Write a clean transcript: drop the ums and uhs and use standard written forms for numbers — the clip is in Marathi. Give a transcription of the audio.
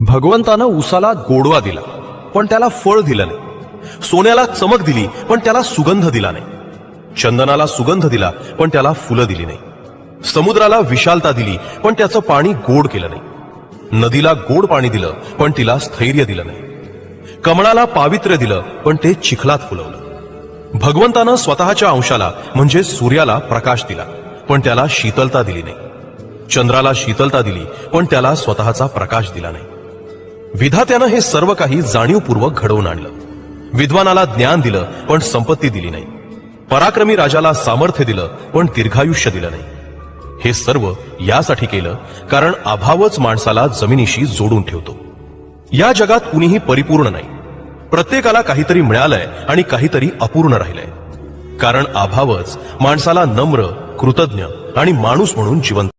भगवंतानं उसाला गोडवा दिला पण त्याला फळ दिलं नाही. सोन्याला चमक दिली पण त्याला सुगंध दिला नाही. चंदनाला सुगंध दिला पण त्याला फुलं दिली नाही. समुद्राला विशालता दिली पण त्याचं पाणी गोड केलं नाही. नदीला गोड पाणी दिलं पण तिला स्थैर्य दिलं नाही. कमळाला पावित्र्य दिलं पण ते चिखलात फुलवलं. भगवंतानं स्वतःच्या अंशाला म्हणजे सूर्याला प्रकाश दिला पण त्याला शीतलता दिली नाही. चंद्राला शीतलता दिली पण त्याला स्वतःचा प्रकाश दिला नाही. विधात्यानं हे सर्व काही जाणीवपूर्वक घडवून आणलं. विद्वानाला ज्ञान दिलं पण संपत्ती दिली नाही. पराक्रमी राजाला सामर्थ्य दिलं पण दीर्घायुष्य दिलं नाही. हे सर्व यासाठी केलं कारण अभावच माणसाला जमिनीशी जोडून ठेवतो. या जगात कुणीही परिपूर्ण नाही. प्रत्येकाला काहीतरी मिळालंय आणि काहीतरी अपूर्ण राहिलंय. कारण अभावच माणसाला नम्र, कृतज्ञ आणि माणूस म्हणून जिवंत